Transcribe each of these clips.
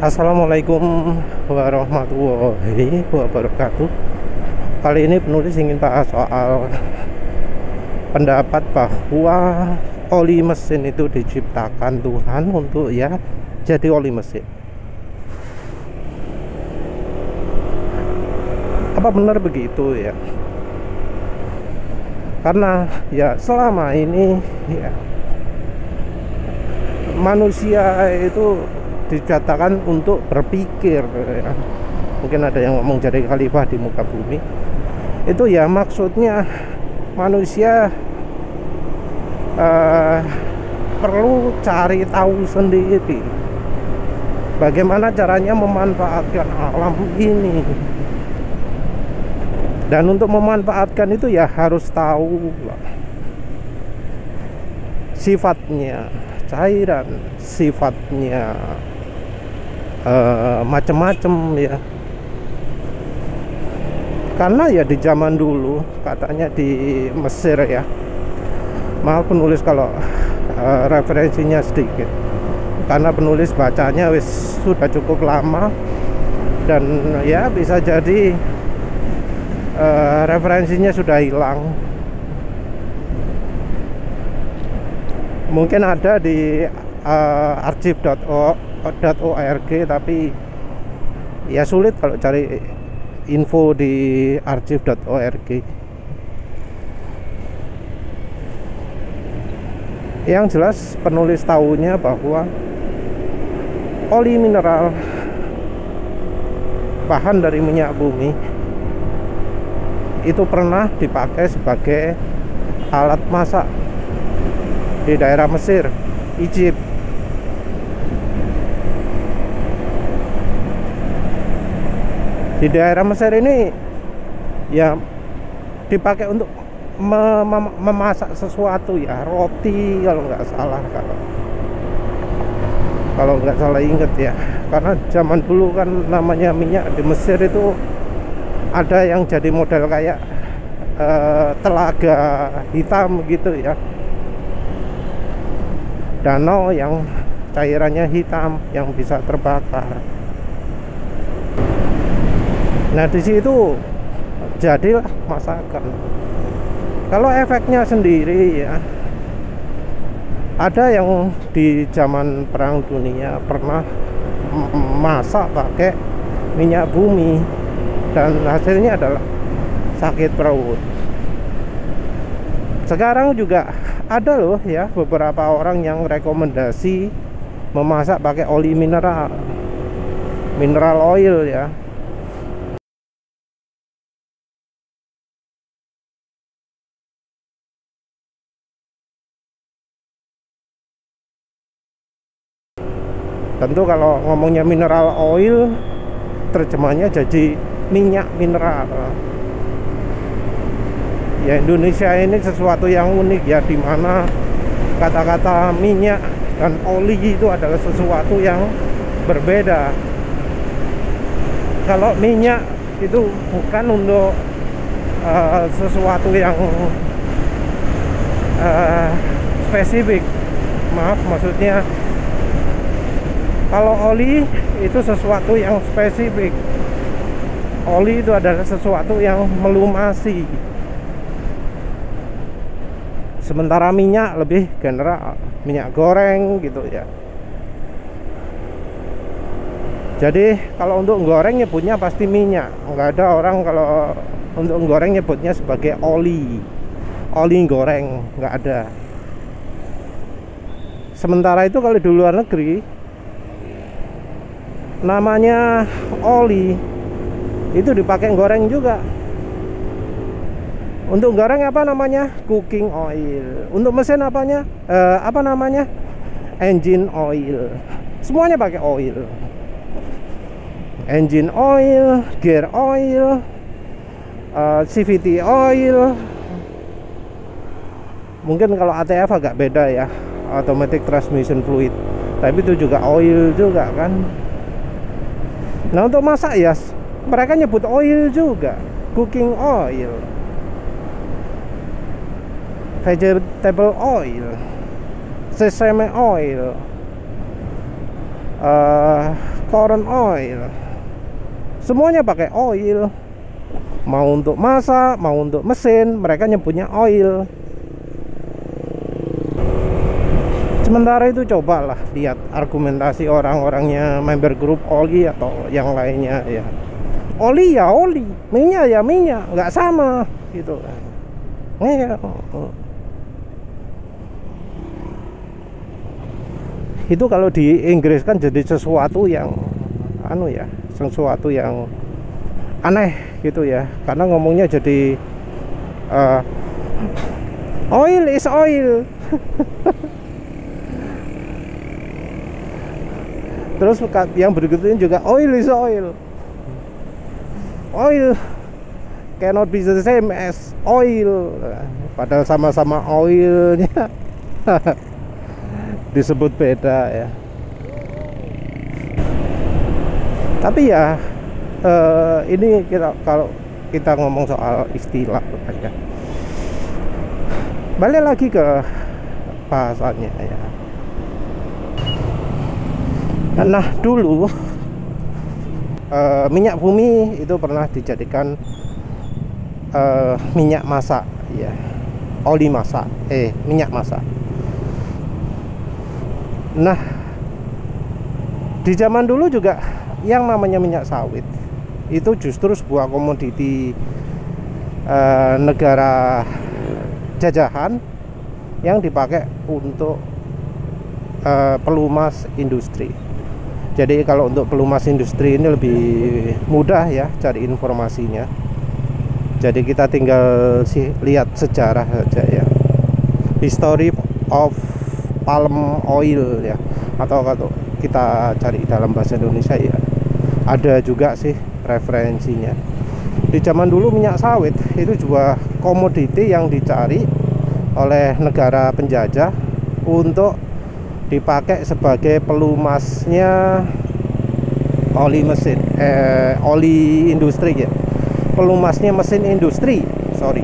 Assalamualaikum warahmatullahi wabarakatuh. Kali ini penulis ingin bahas soal pendapat bahwa oli mesin itu diciptakan Tuhan untuk ya jadi oli mesin. Apa benar begitu ya? Karena ya selama ini ya manusia itu diciptakan untuk berpikir ya. Mungkin ada yang ngomong jadi khalifah di muka bumi. Itu ya maksudnya manusia perlu cari tahu sendiri bagaimana caranya memanfaatkan alam ini. Dan untuk memanfaatkan itu ya harus tahu sifatnya cairan, sifatnya macam-macam ya. Karena ya di zaman dulu katanya di Mesir ya, maaf penulis kalau referensinya sedikit, karena penulis bacanya sudah cukup lama dan ya bisa jadi referensinya sudah hilang. Mungkin ada di archive.org, tapi ya sulit kalau cari info di archive.org. Yang jelas penulis tahunya bahwa oli mineral, bahan dari minyak bumi, itu pernah dipakai sebagai alat masak di daerah Mesir, Egypt. Di daerah Mesir ini ya dipakai untuk memasak sesuatu ya, roti kalau nggak salah, kalau nggak salah inget ya. Karena zaman dulu kan namanya minyak di Mesir itu ada yang jadi model kayak telaga hitam gitu ya, danau yang cairannya hitam yang bisa terbakar. Nah di situ jadilah masakan. Kalau efeknya sendiri ya, ada yang di zaman Perang Dunia pernah masak pakai minyak bumi dan hasilnya adalah sakit perut. Sekarang juga ada loh ya beberapa orang yang rekomendasi memasak pakai oli mineral oil ya. Tentu kalau ngomongnya mineral oil, terjemahnya jadi minyak mineral. Ya Indonesia ini sesuatu yang unik ya, dimana kata-kata minyak dan oli itu adalah sesuatu yang berbeda. Kalau minyak itu bukan untuk sesuatu yang spesifik, maaf maksudnya. Kalau oli itu sesuatu yang spesifik. Oli itu adalah sesuatu yang melumasi. Sementara minyak lebih general, minyak goreng gitu ya. Jadi kalau untuk goreng nyebutnya pasti minyak. Nggak ada orang kalau untuk goreng nyebutnya sebagai oli goreng, nggak ada. Sementara itu kalau di luar negeri namanya oli itu dipakai goreng juga. Untuk goreng apa namanya? Cooking oil. Untuk mesin apanya? Apa namanya? Engine oil. Semuanya pakai oil. Engine oil, gear oil, CVT oil. Mungkin kalau ATF agak beda ya, automatic transmission fluid. Tapi itu juga oil juga kan. Nah untuk masak ya mereka nyebut oil juga, cooking oil, vegetable oil, sesame oil. corn oil, semuanya pakai oil. Mau untuk masak, mau untuk mesin, mereka nyebutnya oil. Sementara itu cobalah lihat argumentasi orang-orangnya member grup oli atau yang lainnya ya. Oli ya oli, minyak ya minyak, nggak sama gitu kan. Ya, itu kalau di Inggris kan jadi sesuatu yang sesuatu yang aneh gitu ya, karena ngomongnya jadi oil is oil. Terus yang berikutnya juga oil is oil. Oil cannot be the same as oil. Padahal sama-sama oilnya disebut beda ya. Tapi ya ini kalau kita ngomong soal istilah ya, balik lagi ke bahasannya ya. Nah dulu minyak bumi itu pernah dijadikan minyak masak ya, oli masak, minyak masak. Nah di zaman dulu juga yang namanya minyak sawit itu justru sebuah komoditi negara jajahan yang dipakai untuk pelumas industri. Jadi kalau untuk pelumas industri ini lebih mudah ya cari informasinya. Jadi kita tinggal lihat sejarah saja ya, history of palm oil ya, atau kalau kita cari dalam bahasa Indonesia ya ada juga sih referensinya. Di zaman dulu minyak sawit itu juga komoditi yang dicari oleh negara penjajah untuk dipakai sebagai pelumasnya oli mesin, oli industri ya, pelumasnya mesin industri, sorry.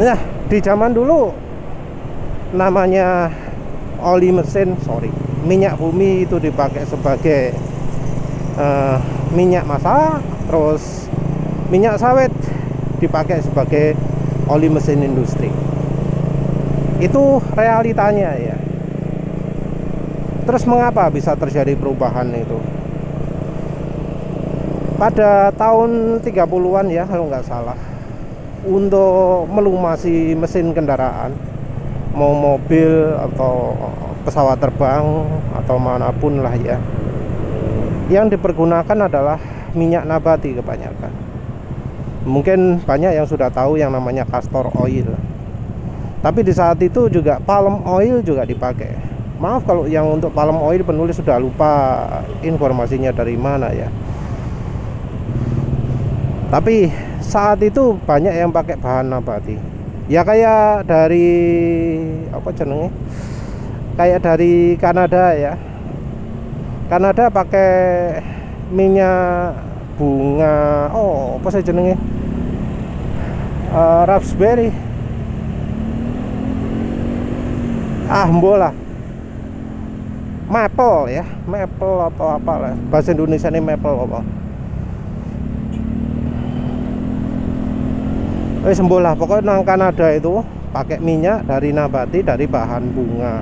Nah di zaman dulu namanya oli mesin, minyak bumi itu dipakai sebagai minyak masak, terus minyak sawit dipakai sebagai oli mesin industri. Itu realitanya ya. Terus mengapa bisa terjadi perubahan itu? Pada tahun 30-an ya kalau nggak salah, untuk melumasi mesin kendaraan, mau mobil atau pesawat terbang atau manapun lah ya, yang dipergunakan adalah minyak nabati kebanyakan. Mungkin banyak yang sudah tahu yang namanya castor oil, tapi di saat itu juga palm oil juga dipakai. Maaf kalau yang untuk palm oil penulis sudah lupa informasinya dari mana ya, tapi saat itu banyak yang pakai bahan nabati ya, kayak dari kayak dari Kanada ya. Kanada pakai minyak bunga, apa sih jenenge, raspberry, mbola maple ya, maple atau apa lah bahasa Indonesia ini, maple apa sembola, pokoknya nang Kanada itu pakai minyak dari nabati, dari bahan bunga.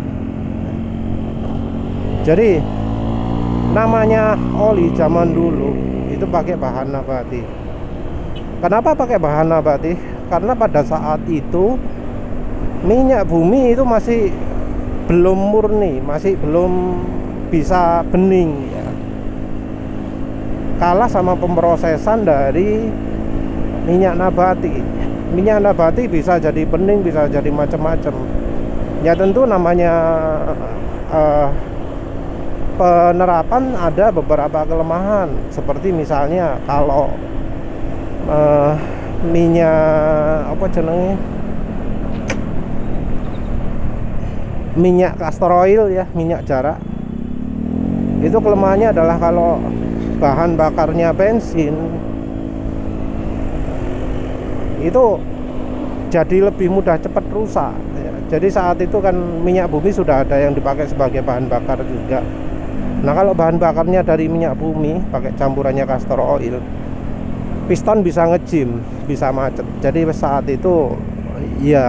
Jadi namanya oli zaman dulu itu pakai bahan nabati. Kenapa pakai bahan nabati? Karena pada saat itu minyak bumi itu masih belum murni, masih belum bisa bening ya. Kalah sama pemrosesan dari minyak nabati. Minyak nabati bisa jadi bening, bisa jadi macam-macam. Ya tentu namanya penerapan ada beberapa kelemahan, seperti misalnya kalau minyak minyak castor oil ya, minyak jarak, itu kelemahannya adalah kalau bahan bakarnya bensin itu jadi lebih mudah cepat rusak ya. Jadi saat itu kan minyak bumi sudah ada yang dipakai sebagai bahan bakar juga. Nah kalau bahan bakarnya dari minyak bumi pakai campurannya castor oil, piston bisa ngejim, bisa macet. Jadi saat itu ya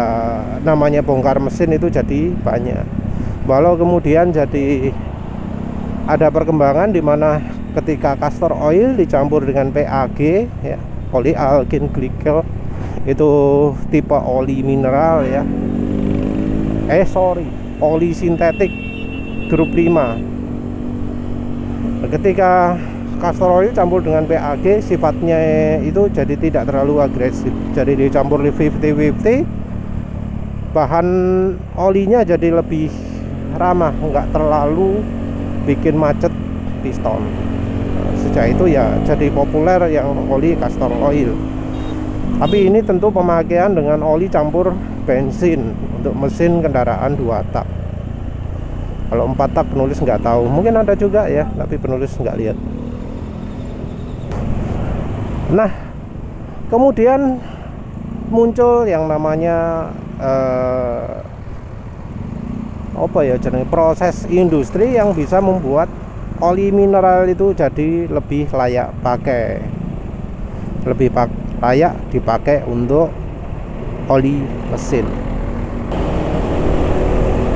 namanya bongkar mesin itu jadi banyak. Walau kemudian jadi ada perkembangan di mana ketika castor oil dicampur dengan PAG ya, polyalkylene glycol, itu tipe oli mineral ya, oli sintetik grup 5. Ketika castor oil campur dengan PAG, sifatnya itu jadi tidak terlalu agresif, jadi dicampur 50-50, bahan olinya jadi lebih ramah, nggak terlalu bikin macet piston. Sejak itu ya jadi populer yang oli castor oil. Tapi ini tentu pemakaian dengan oli campur bensin untuk mesin kendaraan 2 tak. Kalau 4 tak penulis nggak tahu, mungkin ada juga ya, tapi penulis nggak lihat. Nah, kemudian muncul yang namanya apa ya, proses industri yang bisa membuat oli mineral itu jadi lebih layak pakai, layak dipakai untuk oli mesin.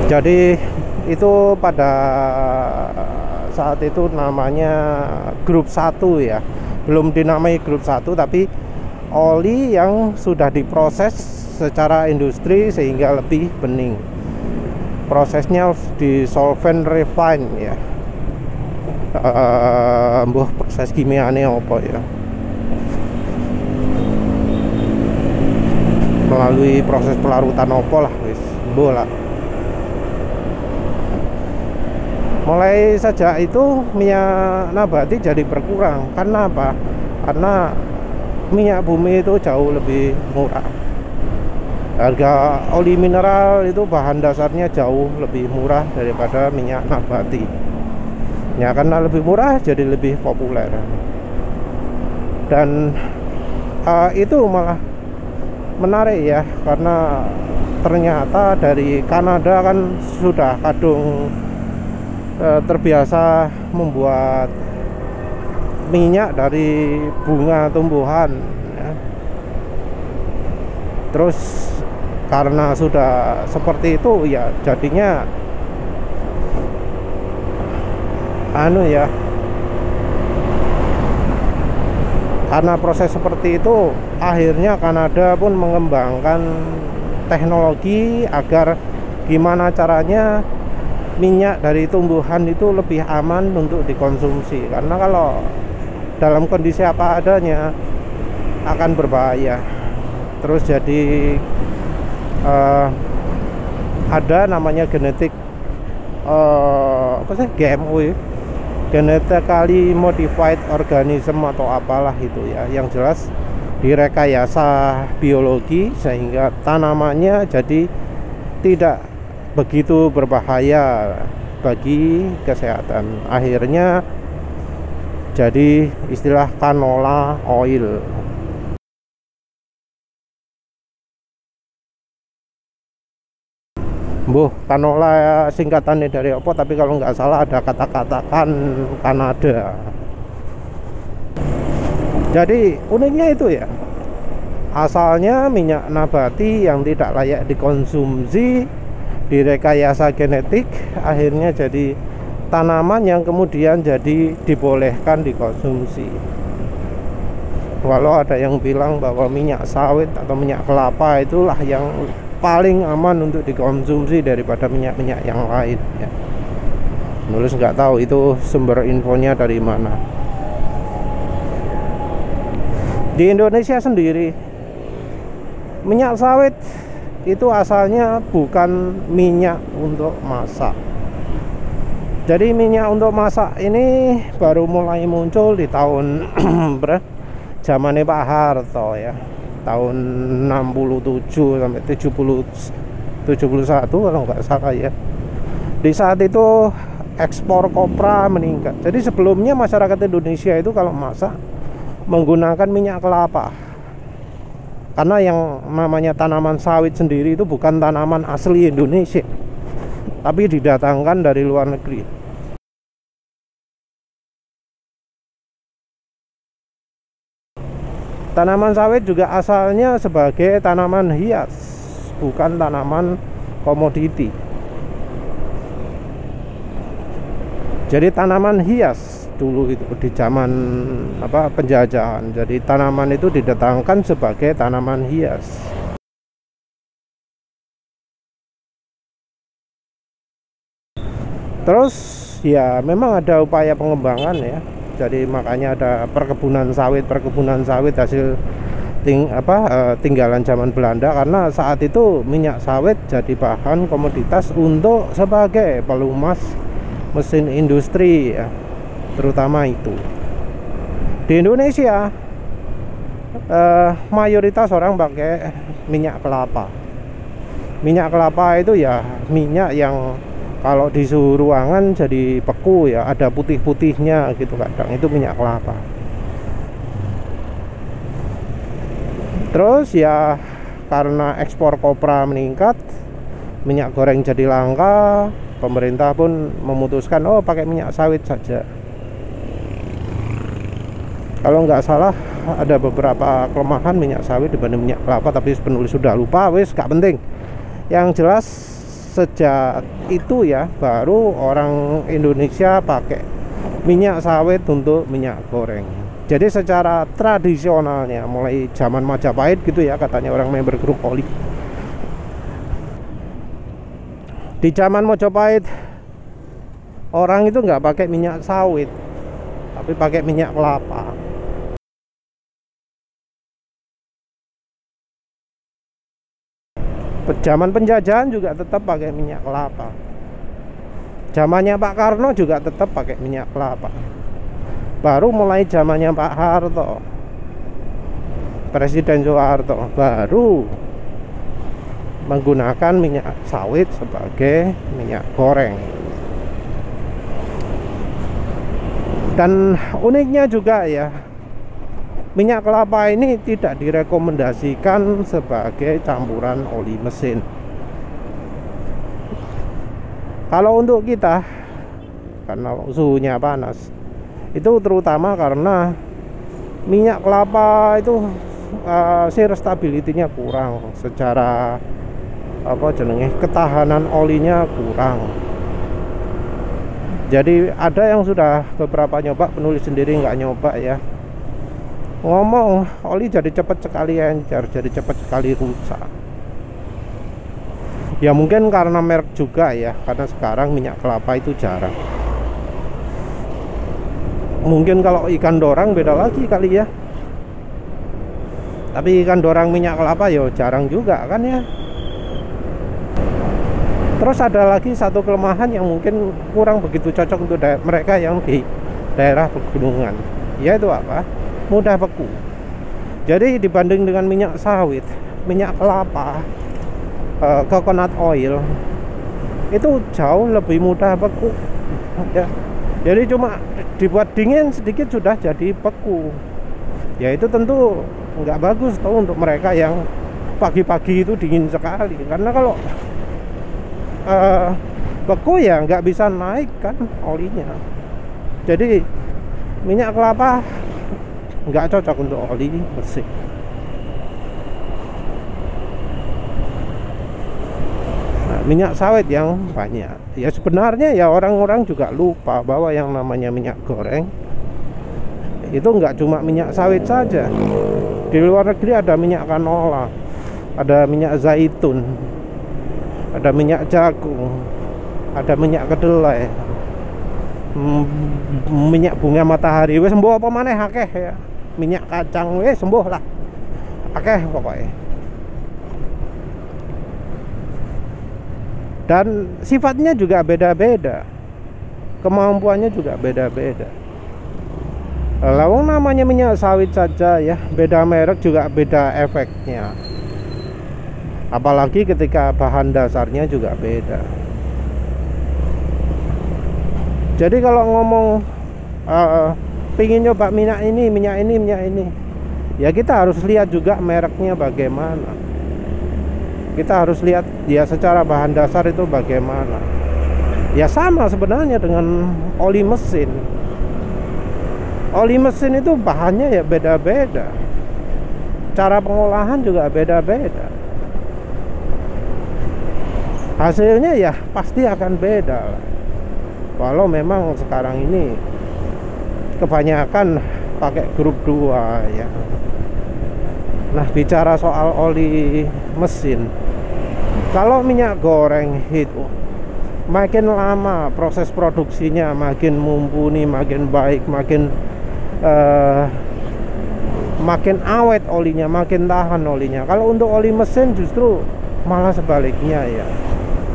Jadi itu pada saat itu namanya grup 1 ya, belum dinamai grup 1, tapi oli yang sudah diproses secara industri sehingga lebih bening. Prosesnya di solvent refine ya, proses kimianya apa ya, melalui proses pelarutan opo lah wis bola. Mulai sejak itu minyak nabati jadi berkurang. Karena apa? Karena minyak bumi itu jauh lebih murah. Harga oli mineral itu bahan dasarnya jauh lebih murah daripada minyak nabati. Ya karena lebih murah jadi lebih populer. Dan itu malah menarik ya, karena ternyata dari Kanada kan sudah kadung terbiasa membuat minyak dari bunga tumbuhan ya. Terus karena sudah seperti itu ya jadinya ya, karena proses seperti itu akhirnya Kanada pun mengembangkan teknologi agar gimana caranya minyak dari tumbuhan itu lebih aman untuk dikonsumsi. Karena kalau dalam kondisi apa adanya akan berbahaya. Terus jadi ada namanya genetik GMO ya, genetically modified organism atau apalah itu ya, yang jelas direkayasa biologi sehingga tanamannya jadi tidak begitu berbahaya bagi kesehatan. Akhirnya jadi istilah canola oil. Canola singkatannya dari apa, tapi kalau nggak salah ada kata-kata Kanada. Jadi uniknya itu ya, asalnya minyak nabati yang tidak layak dikonsumsi direkayasa genetik, akhirnya jadi tanaman yang kemudian jadi dibolehkan dikonsumsi. Walau ada yang bilang bahwa minyak sawit atau minyak kelapa itulah yang paling aman untuk dikonsumsi daripada minyak-minyak yang lain ya. Nulis nggak tahu itu sumber infonya dari mana. Di Indonesia sendiri minyak sawit itu asalnya bukan minyak untuk masak. Jadi minyak untuk masak ini baru mulai muncul di tahun zamannya Pak Harto ya, tahun 67 sampai 71 kalau nggak salah ya. Di saat itu ekspor kopra meningkat. Jadi sebelumnya masyarakat Indonesia itu kalau masak menggunakan minyak kelapa, karena yang namanya tanaman sawit sendiri itu bukan tanaman asli Indonesia, tapi didatangkan dari luar negeri. Tanaman sawit juga asalnya sebagai tanaman hias, bukan tanaman komoditi. Jadi tanaman hias dulu itu di zaman penjajahan. Jadi tanaman itu didatangkan sebagai tanaman hias. Terus ya memang ada upaya pengembangan ya. Jadi makanya ada perkebunan sawit hasil tinggalan zaman Belanda, karena saat itu minyak sawit jadi bahan komoditas untuk sebagai pelumas mesin industri ya, terutama itu. Di Indonesia mayoritas orang pakai minyak kelapa. Minyak kelapa itu ya minyak yang kalau di suhu ruangan jadi beku ya, ada putih-putihnya gitu kadang, itu minyak kelapa. Terus ya karena ekspor kopra meningkat, minyak goreng jadi langka, pemerintah pun memutuskan pakai minyak sawit saja. Kalau nggak salah ada beberapa kelemahan minyak sawit dibanding minyak kelapa, tapi penulis sudah lupa, wis gak penting. Yang jelas sejak itu ya baru orang Indonesia pakai minyak sawit untuk minyak goreng. Jadi secara tradisionalnya mulai zaman Majapahit gitu ya, katanya orang member grup Oli. Di zaman Majapahit orang itu nggak pakai minyak sawit, tapi pakai minyak kelapa. Zaman penjajahan juga tetap pakai minyak kelapa. Zamannya Pak Karno juga tetap pakai minyak kelapa. Baru mulai zamannya Pak Harto, Presiden Soeharto, baru menggunakan minyak sawit sebagai minyak goreng. Dan uniknya juga ya, minyak kelapa ini tidak direkomendasikan sebagai campuran oli mesin. Kalau untuk kita, karena suhunya panas, itu terutama karena minyak kelapa itu shear stability-nya kurang, secara ketahanan olinya kurang. Jadi ada yang sudah beberapa nyoba, penulis sendiri nggak nyoba ya, ngomong oli jadi cepat sekali encer, jadi cepat sekali rusak. Ya mungkin karena merek juga ya, karena sekarang minyak kelapa itu jarang. Mungkin kalau ikan dorang beda lagi kali ya, tapi ikan dorang minyak kelapa ya jarang juga kan ya. Terus ada lagi satu kelemahan yang mungkin kurang begitu cocok untuk mereka yang di daerah pegunungan, yaitu apa? Mudah beku. Jadi dibanding dengan minyak sawit, minyak kelapa, coconut oil itu jauh lebih mudah beku ya. Jadi cuma dibuat dingin sedikit sudah jadi beku. Ya itu tentu nggak bagus tuh untuk mereka yang pagi-pagi itu dingin sekali, karena kalau beku ya nggak bisa naik kan olinya. Jadi minyak kelapa nggak cocok untuk oli mesin. Nah, minyak sawit yang banyak ya, sebenarnya ya orang-orang juga lupa bahwa yang namanya minyak goreng itu nggak cuma minyak sawit saja. Di luar negeri ada minyak canola, ada minyak zaitun, ada minyak jagung, ada minyak kedelai, minyak bunga matahari, wes sembuh apa maneh akeh ya. Minyak kacang wes sembuh lah, akeh pokoknya. Dan sifatnya juga beda-beda, kemampuannya juga beda-beda. Lalu namanya minyak sawit saja ya, beda merek juga beda efeknya. Apalagi ketika bahan dasarnya juga beda. Jadi kalau ngomong pingin nyoba minyak ini, ya kita harus lihat juga mereknya bagaimana. Kita harus lihat ya secara bahan dasar itu bagaimana. Ya sama sebenarnya dengan oli mesin. Oli mesin itu bahannya ya beda-beda. Cara pengolahan juga beda-beda. Hasilnya ya pasti akan beda. Walau memang sekarang ini kebanyakan pakai grup 2 ya. Nah, bicara soal oli mesin, kalau minyak goreng itu makin lama proses produksinya makin mumpuni, makin baik, makin awet olinya, makin tahan olinya. Kalau untuk oli mesin justru malah sebaliknya ya.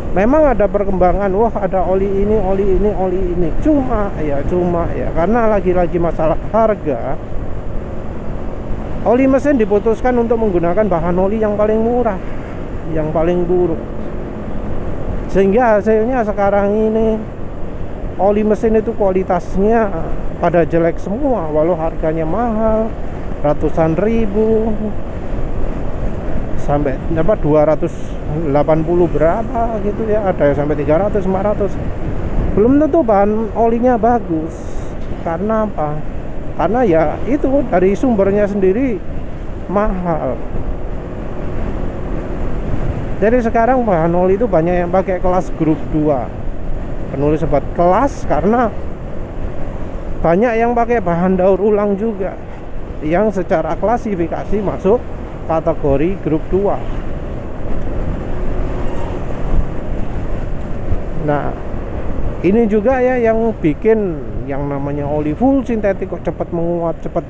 Memang ada perkembangan, wah ada oli ini, cuma ya karena lagi-lagi masalah harga. Oli mesin diputuskan untuk menggunakan bahan oli yang paling murah, yang paling buruk. Sehingga hasilnya sekarang ini oli mesin itu kualitasnya pada jelek semua, walau harganya mahal, ratusan ribu, sampai dapat 280 berapa gitu ya, ada yang sampai 300, 400. Belum tentu bahan olinya bagus. Karena apa? Karena ya itu dari sumbernya sendiri mahal. Jadi sekarang bahan oli itu banyak yang pakai kelas grup 2. Penulis sebut kelas karena banyak yang pakai bahan daur ulang juga, yang secara klasifikasi masuk kategori grup 2. Nah, ini juga ya yang bikin yang namanya oli full sintetik kok cepat menguap, cepat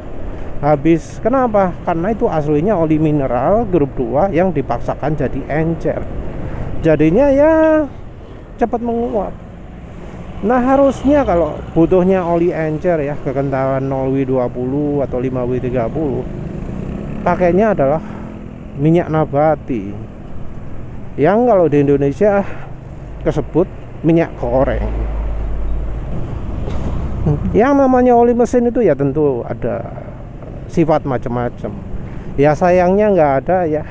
habis. Kenapa? Karena itu aslinya oli mineral grup 2 yang dipaksakan jadi encer. Jadinya ya cepat menguap. Nah, harusnya kalau butuhnya oli encer ya, kekentalan 0W20 atau 5W30, pakainya adalah minyak nabati, yang kalau di Indonesia kesebut minyak goreng. Yang namanya oli mesin itu ya tentu ada sifat macam-macam. Ya sayangnya nggak ada ya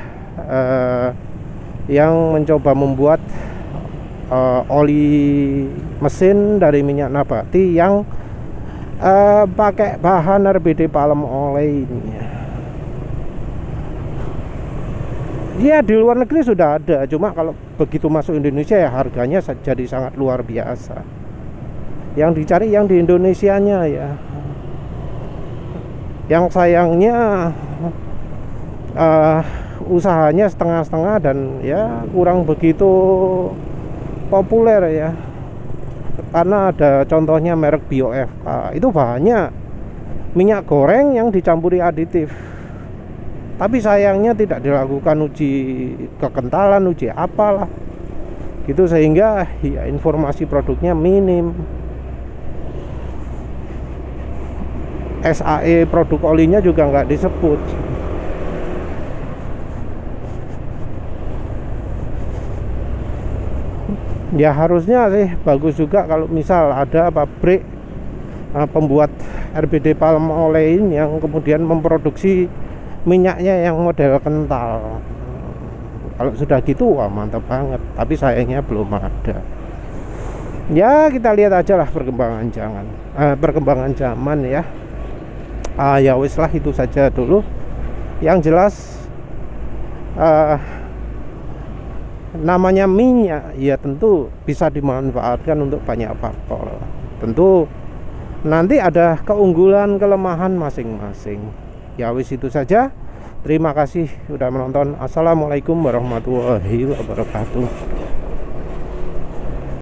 yang mencoba membuat oli mesin dari minyak nabati yang pakai bahan RBD palm oil ini. Ya di luar negeri sudah ada, cuma kalau begitu masuk Indonesia ya harganya jadi sangat luar biasa. Yang dicari yang di Indonesianya ya. Yang sayangnya usahanya setengah-setengah dan ya kurang begitu populer ya. Karena ada contohnya merek BioFK, itu bahannya minyak goreng yang dicampuri aditif. Tapi sayangnya tidak dilakukan uji kekentalan, uji apalah gitu, sehingga ya informasi produknya minim. SAE produk olinya juga nggak disebut. Ya harusnya sih bagus juga kalau misal ada pabrik pembuat RBD palm oil yang kemudian memproduksi minyaknya yang model kental. Kalau sudah gitu wah mantap banget, tapi sayangnya belum ada. Ya kita lihat aja lah perkembangan zaman ya. Ya wis lah, itu saja dulu. Yang jelas namanya minyak ya tentu bisa dimanfaatkan untuk banyak faktor. Tentu nanti ada keunggulan kelemahan masing-masing. Ya wis itu saja. Terima kasih sudah menonton. Assalamualaikum warahmatullahi wabarakatuh.